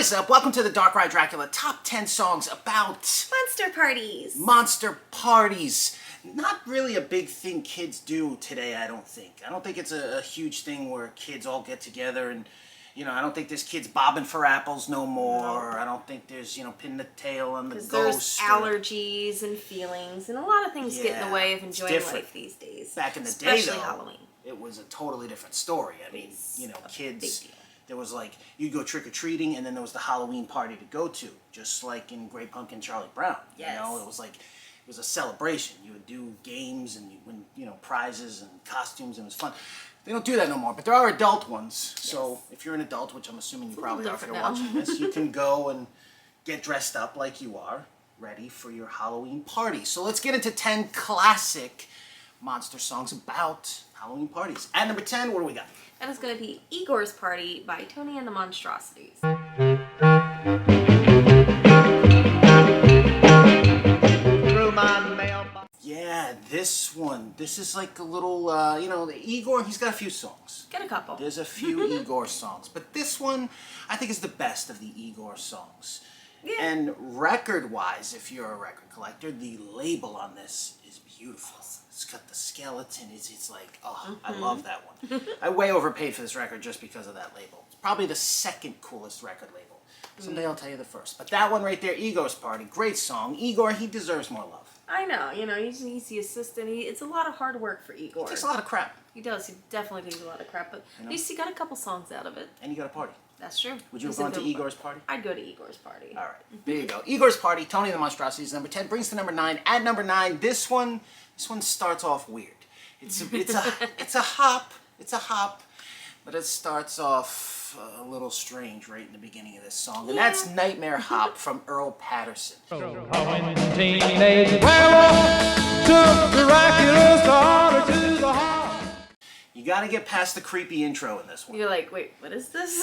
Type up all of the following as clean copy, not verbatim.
is up? Welcome to the Dark Ride Dracula Top 10 Songs about Monster parties. monster parties. Not really a big thing kids do today, I don't think. I don't think it's a huge thing where kids all get together and, you know, I don't think there's kids bobbing for apples no more. I don't think there's, you know, pinning the tail on the ghost. There's allergies and feelings, and a lot of things get in the way of enjoying life these days. Back in the day, especially though, Halloween. it was a totally different story. I mean, you know, kids, there was like, you'd go trick-or-treating, and then there was the Halloween party to go to, just like in Great Pumpkin Charlie Brown. Yes. You know, it was like, it was a celebration. You would do games, and you win, you know, prizes and costumes, and it was fun. They don't do that no more, but there are adult ones. Yes. So if you're an adult, which I'm assuming you probably are if you're watching this, you can go and get dressed up like you are, ready for your Halloween party. So let's get into 10 classic monster songs about Halloween parties. At number 10, what do we got? That is going to be Igor's Party by Tony and the Monstrosities. Yeah, this one. This is like a little, you know, Igor, he's got a few songs. Got a couple. There's a few Igor songs. But this one, I think, is the best of the Igor songs. Yeah. And record-wise, if you're a record collector, the label on this is beautiful. It's got the skeleton. It's like, oh, I love that one. I way overpaid for this record just because of that label. It's probably the second coolest record label. Someday I'll tell you the first. But that one right there, Igor's Party, great song. Igor, he deserves more love. I know, you know, he's the assistant. It's a lot of hard work for Igor. He takes a lot of crap. He does. He definitely takes a lot of crap, but at least he got a couple songs out of it. And you got a party. That's true. Would you have gone to Igor's Party? I'd go to Igor's Party. All right, there you go. Igor's Party, Tony and the Monstrosities, number 10, brings to number 9. At number 9, this one starts off weird. It's a hop, but it starts off a little strange right in the beginning of this song, and that's Nightmare Hop from Earl Patterson. You gotta get past the creepy intro in this one. You're like, wait, what is this?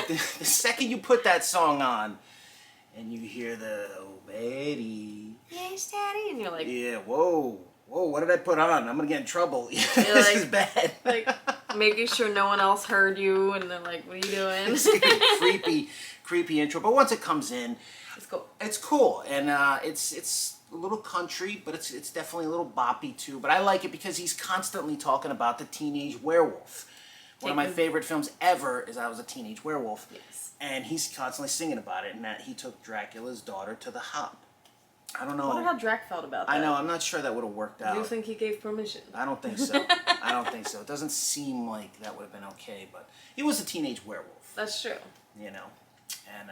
The second you put that song on, and you hear the, oh, Betty. Yes, Daddy. And you're like, yeah, whoa, what did I put on? I'm gonna get in trouble. This is bad. Like, making sure no one else heard you, and they're like, what are you doing? It's creepy intro. But once it comes in, it's cool. It's cool, and it's a little country, but it's definitely a little boppy too. But I like it because he's constantly talking about the teenage werewolf. One of my favorite films ever is I Was a Teenage Werewolf. Yes. And he's constantly singing about it, and that he took Dracula's daughter to the hop. I don't know. I wonder how Drac felt about that. I know. I'm not sure that would have worked out. Do you think he gave permission? I don't think so. I don't think so. It doesn't seem like that would have been okay, but he was a teenage werewolf. That's true. You know. And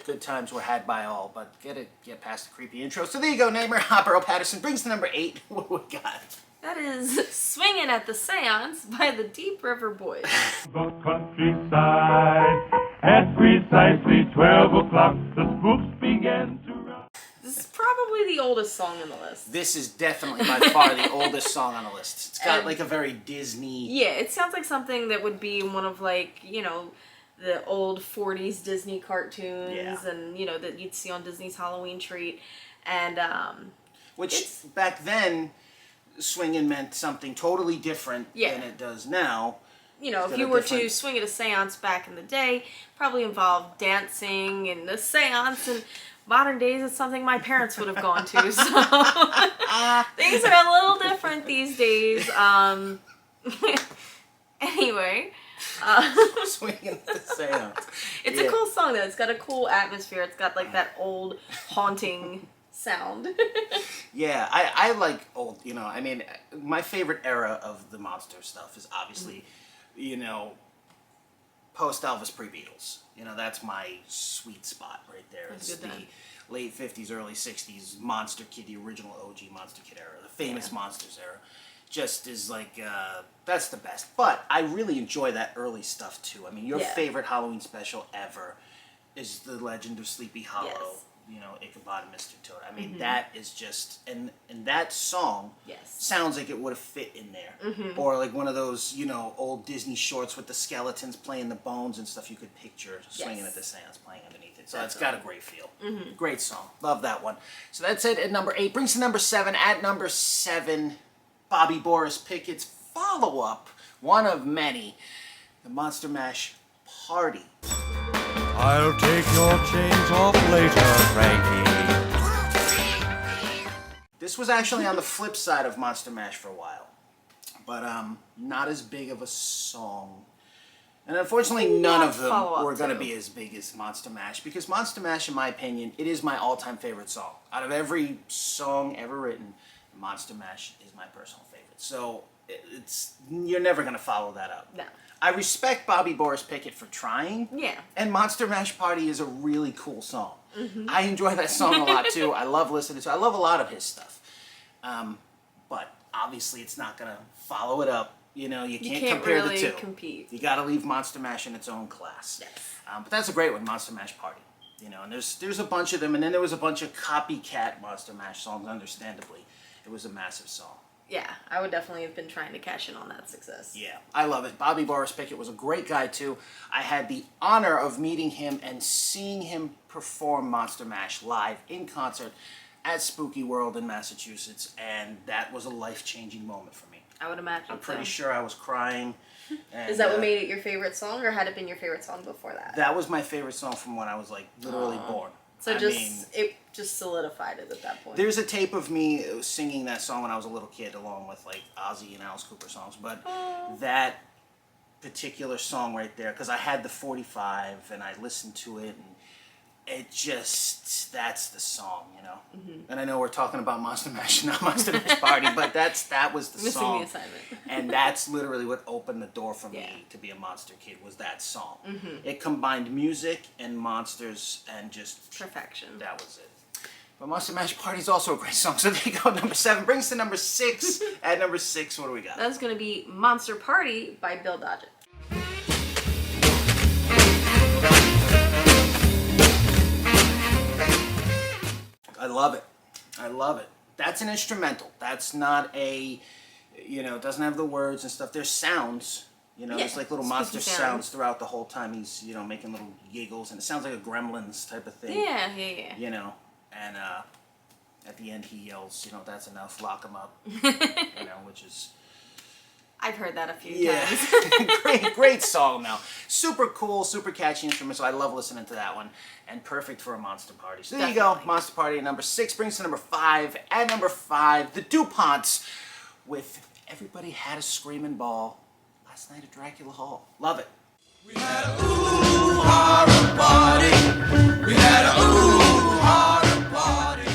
good times were had by all, but get past the creepy intro. So there you go, Nightmare Hop, Earl Patterson brings to number 8. What do we got? That is Swingin' at the Seance by the Deep River Boys. The countryside, at precisely 12 o'clock, the spooks began to run. This is probably the oldest song on the list. This is definitely by far the oldest song on the list. It's got like a very Disney... Yeah, it sounds like something that would be one of, like, you know, the old 40s Disney cartoons, and, you know, that you'd see on Disney's Halloween Treat. And, which, back then, swinging meant something totally different than it does now. You know, if you were to swing at a seance back in the day, probably involved dancing and a seance, and modern days it's something my parents would have gone to, so things are a little different these days. Anyway. Swinging at the seance. It's a cool song though. It's got a cool atmosphere. It's got like that old haunting sound. Yeah, I like old, you know, I mean, my favorite era of the monster stuff is obviously, you know, post-Elvis, pre-Beatles. You know, that's my sweet spot right there. It's the late 50s, early 60s Monster Kid, the original OG Monster Kid era, the famous Monsters era. Just is like, that's the best. But I really enjoy that early stuff too. I mean, your favorite Halloween special ever is The Legend of Sleepy Hollow. Yes. You know, Ichabod and Mr. Toad. I mean, that is just, and that song sounds like it would have fit in there. Or like one of those, you know, old Disney shorts with the skeletons playing the bones and stuff you could picture swinging at the seance playing underneath it. So it's got a great feel. Great song. Love that one. So that's it at number 8. Brings to number 7. At number 7, Bobby Boris Pickett's follow-up, one of many, the Monster Mash Party. I'll take your chains off later, Frankie. This was actually on the flip side of Monster Mash for a while, but not as big of a song. And unfortunately, none of them were going to be as big as Monster Mash, because Monster Mash, in my opinion, it is my all-time favorite song. Out of every song ever written, Monster Mash is my personal favorite. So you're never going to follow that up. No. I respect Bobby Boris Pickett for trying. Yeah. And Monster Mash Party is a really cool song. I enjoy that song a lot too. I love listening to it. I love a lot of his stuff. But obviously it's not going to follow it up. You know, you can't compare really the two. Compete. You got to leave Monster Mash in its own class. Yes. But that's a great one, Monster Mash Party. You know, and there's a bunch of them, and then there was a bunch of copycat Monster Mash songs. Understandably, it was a massive song. Yeah, I would definitely have been trying to cash in on that success. Yeah, I love it. Bobby Boris Pickett was a great guy too. I had the honor of meeting him and seeing him perform Monster Mash live in concert at Spooky World in Massachusetts, and that was a life-changing moment for me. I would imagine. I'm pretty sure I was crying. And, is that what made it your favorite song, or had it been your favorite song before that? That was my favorite song from when I was like literally born. So it just solidified it at that point. There's a tape of me singing that song when I was a little kid, along with like Ozzy and Alice Cooper songs. But that particular song right there, because I had the 45 and I listened to it, and it just, that's the song, you know. And I know we're talking about Monster Mash, not Monster Mash Party, but that was the Missing song. the assignment. And that's literally what opened the door for me to be a monster kid, was that song. It combined music and monsters and just perfection. That was it. But Monster Mash Party is also a great song. So there you go, number 7 brings us to number 6. At number 6, what do we got? That's going to be Monster Party by Bill Dodgett. I love it. I love it. That's an instrumental. That's not a, you know, it doesn't have the words and stuff. There's sounds, you know, there's like little monster sounds throughout the whole time. He's, you know, making little giggles, and it sounds like a Gremlins type of thing. Yeah. You know, and at the end he yells, you know, that's enough, lock him up. You know, which is... I've heard that a few times. great song though. Super cool, super catchy instrument, so I love listening to that one. And perfect for a monster party. So there you go, Monster Party at number 6 brings us to number 5. At number 5, the DuPonts with Everybody Had a Screaming Ball last night at Dracula Hall. Love it. We had a ooh horror party. We had a ooh horror party.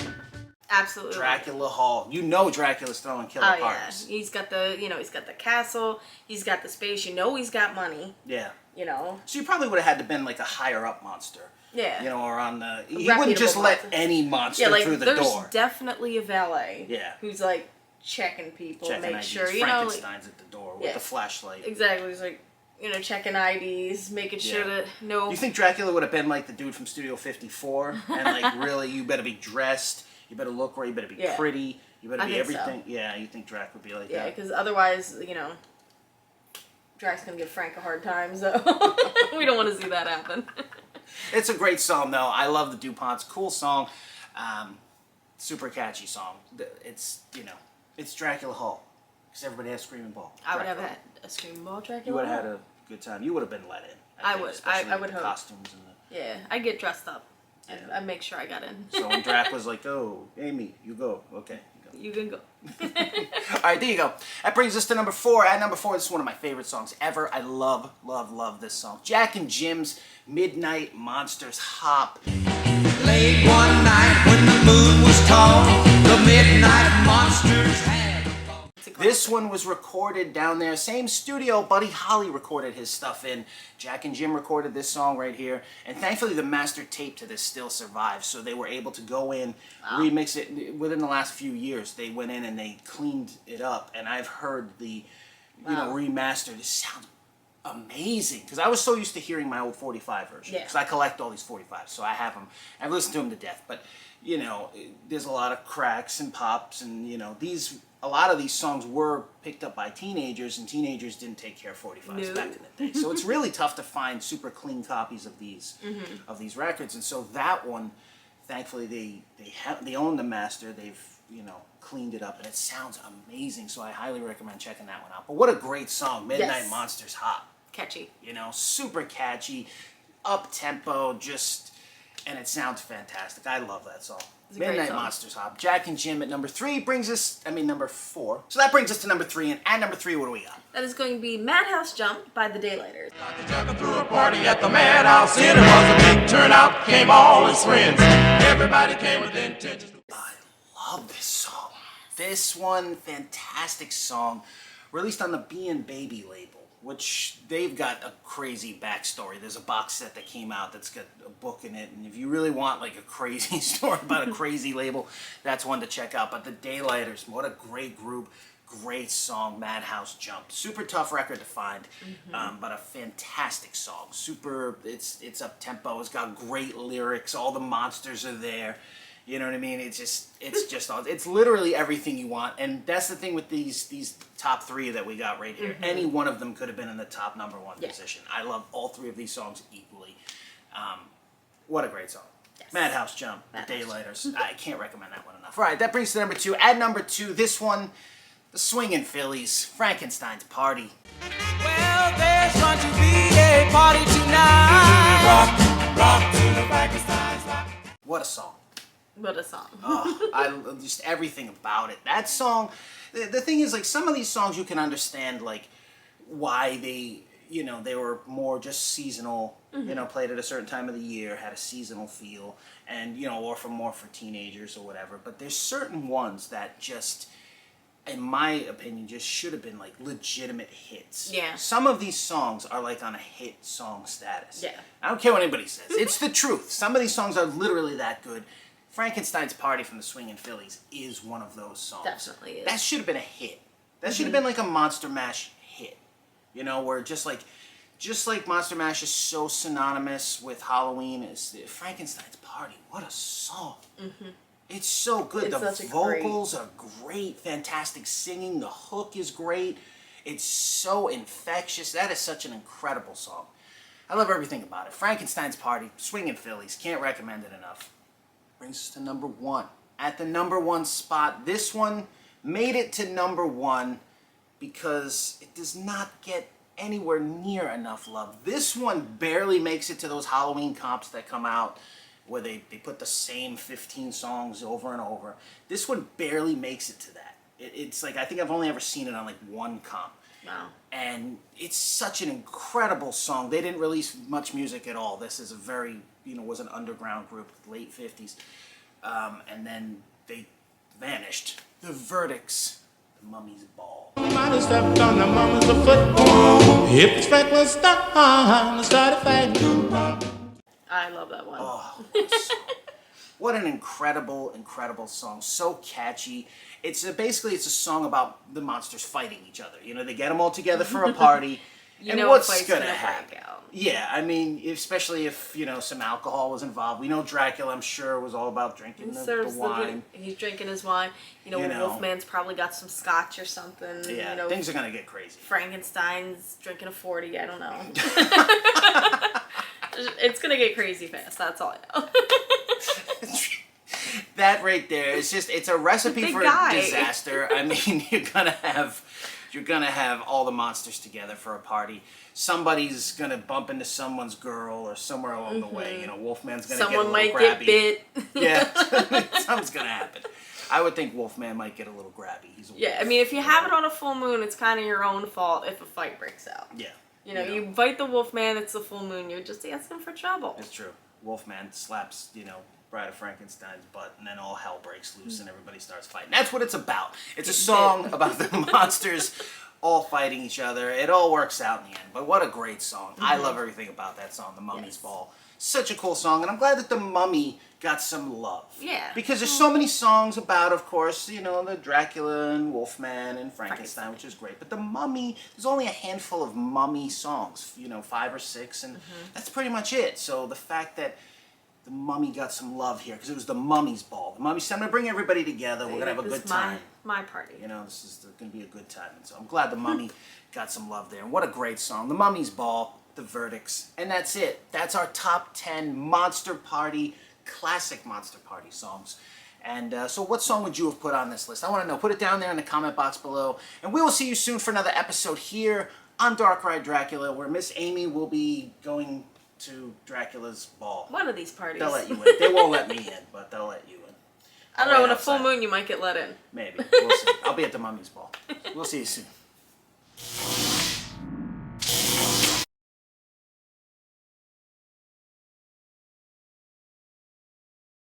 Absolutely. Dracula Hall. You know Dracula's throwing killer parties. Yeah. He's got the, you know, he's got the castle, he's got the space, you know he's got money. Yeah. You know. So you probably would have had to been like a higher up monster. Yeah. You know, or on the... He wouldn't just let any monster through the door. There's definitely a valet. Yeah. Who's like checking people, make IDs. sure, you know. Frankenstein's at the door with the flashlight. Exactly. He's like, you know, checking IDs, making sure that no... You think Dracula would have been like the dude from Studio 54? And like, really, you better be dressed, you better look right, you better be pretty, you better be everything. So. Yeah, you think Drac would be like that? Yeah, because otherwise, you know, Drac's gonna give Frank a hard time, so we don't want to see that happen. It's a great song, though. I love the DuPonts. Cool song. Super catchy song. It's, you know, it's Dracula Hall. Because everybody has Screaming Ball. I would have had a Screaming Ball Dracula. You would have had a good time. You would have been let in. I would. I would hope. Costumes and the... Yeah, I'd get dressed up. I'd make sure I got in. So when Drac was like, oh, Amy, you go. Okay. You can go. All right, there you go. That brings us to number 4. At number 4, this is one of my favorite songs ever. I love, love, love this song. Jack and Jim's Midnight Monsters Hop. Late one night when the moon was tall, the midnight monsters had... This one was recorded down there. Same studio Buddy Holly recorded his stuff in. Jack and Jim recorded this song right here. And thankfully the master tape to this still survives. So they were able to go in, remix it. Within the last few years, they went in and they cleaned it up. And I've heard the remastered. It sounds amazing. Because I was so used to hearing my old 45 version. Because I collect all these 45s. So I have them. I've listened to them to death. But, you know, there's a lot of cracks and pops. And, you know, a lot of these songs were picked up by teenagers, and teenagers didn't take care of 45s back in the day. So it's really tough to find super clean copies of these records. And so that one, thankfully, they own the master. They've, you know, cleaned it up, and it sounds amazing. So I highly recommend checking that one out. But what a great song, Midnight Monsters Hop. Catchy. You know, super catchy. up-tempo, and it sounds fantastic. I love that song. It's a great Midnight song. Monsters Hop. Jack and Jim at number 3 number 4. So that brings us to number 3, and at number 3, what do we got? That is going to be Madhouse Jump by the Daylighters. Jack threw a party at the Madhouse Inn. It was a big turnout, came all his friends. Everybody came with intentions. I love this song. This one, fantastic song, released on the Bein' Baby label, which they've got a crazy backstory. There's a box set that came out that's got a book in it, and if you really want like a crazy story about a crazy label, that's one to check out. But the Daylighters, what a great group, great song, Madhouse Jump. Super tough record to find, but a fantastic song. It's up tempo. It's got great lyrics. All the monsters are there. You know what I mean? It's literally everything you want. And that's the thing with these top 3 that we got right here. Any one of them could have been in the top number 1 position. I love all 3 of these songs equally. What a great song. Yes. Madhouse Jump, The Daylighters. I can't recommend that one enough. All right, that brings us to number 2. At number 2, this one, the Swingin' Phillies, Frankenstein's Party. Well, there's going to be a party tonight. Rock to the Frankenstein's rock. What a song. What a song. Just everything about it. That song, the thing is, like, some of these songs you can understand, like, why they were more just seasonal, played at a certain time of the year, had a seasonal feel, and, or more for teenagers or whatever. But there's certain ones that just, in my opinion, just should have been, like, legitimate hits. Yeah. Some of these songs are, like, on a hit song status. Yeah. I don't care what anybody says. It's the truth. Some of these songs are literally that good. Frankenstein's Party from the Swingin' Phillies is one of those songs. Definitely is. That should have been a hit. That should have been like a Monster Mash hit. Where just like Monster Mash is so synonymous with Halloween, is Frankenstein's Party. What a song. It's so good. It's The such a vocals are great, fantastic singing. The hook is great. It's so infectious. That is such an incredible song. I love everything about it. Frankenstein's Party, Swingin' Phillies. Can't recommend it enough. Brings us to number 1. At the number 1 spot, this one made it to number 1 because it does not get anywhere near enough love. This one barely makes it to those Halloween comps that come out where they put the same 15 songs over and over. This one barely makes it to that. It's like, I think I've only ever seen it on like one comp. Wow. And it's such an incredible song. They didn't release much music at all. This is a very, was an underground group, late 50s. And then they vanished. The Verdicts, The Mummy's Ball. Might have stepped on the mama's foot. If it's reckless, started fighting. I love that one. Oh, what an incredible, incredible song. So catchy. It's basically a song about the monsters fighting each other. They get them all together for a party. You and know what's a fight's gonna gonna happen? break out. Yeah, I mean, especially if, some alcohol was involved. We know Dracula, I'm sure, was all about drinking He the serves wine. he's drinking his wine. Wolfman's probably got some scotch or something. Yeah, things are going to get crazy. Frankenstein's drinking a 40, I don't know. It's going to get crazy fast, that's all I know. That right there, it's a recipe Big for guy. disaster. I mean, you're gonna have all the monsters together for a party. Somebody's gonna bump into someone's girl or somewhere along the way. Wolfman's gonna Someone get a might little grabby. get bit. Yeah, something's gonna happen. I would think Wolfman might get a little grabby. He's a Yeah, I mean, if you have it on a full moon, it's kind of your own fault if a fight breaks out. Yeah. You invite the Wolfman, it's the full moon, you're just asking for trouble. It's true. Wolfman slaps, Bride of Frankenstein's butt, and then all hell breaks loose and everybody starts fighting. That's what it's about. It's a song about the monsters all fighting each other. It all works out in the end. But what a great song. I love everything about that song, The Mummy's Ball. Such a cool song, and I'm glad that The Mummy got some love. Yeah. Because there's so many songs about, of course, the Dracula and Wolfman and Frankenstein, which is great. But The Mummy, there's only a handful of Mummy songs, 5 or 6, and that's pretty much it. So the fact that The Mummy got some love here, because it was The Mummy's Ball. The Mummy said, I'm going to bring everybody together. We're going to have a good time. My party. This is going to be a good time. And so I'm glad The Mummy got some love there. And what a great song. The Mummy's Ball, The Verdicts. And that's it. That's our top 10 Monster Party, classic Monster Party songs. And so what song would you have put on this list? I want to know. Put it down there in the comment box below. And we will see you soon for another episode here on Dark Ride Dracula, where Miss Amy will be going to Dracula's ball. One of these parties. They'll let you in. They won't let me in, but they'll let you in. I don't know, in a full moon you might get let in. Maybe. We'll see. I'll be at the mummy's ball. We'll see you soon.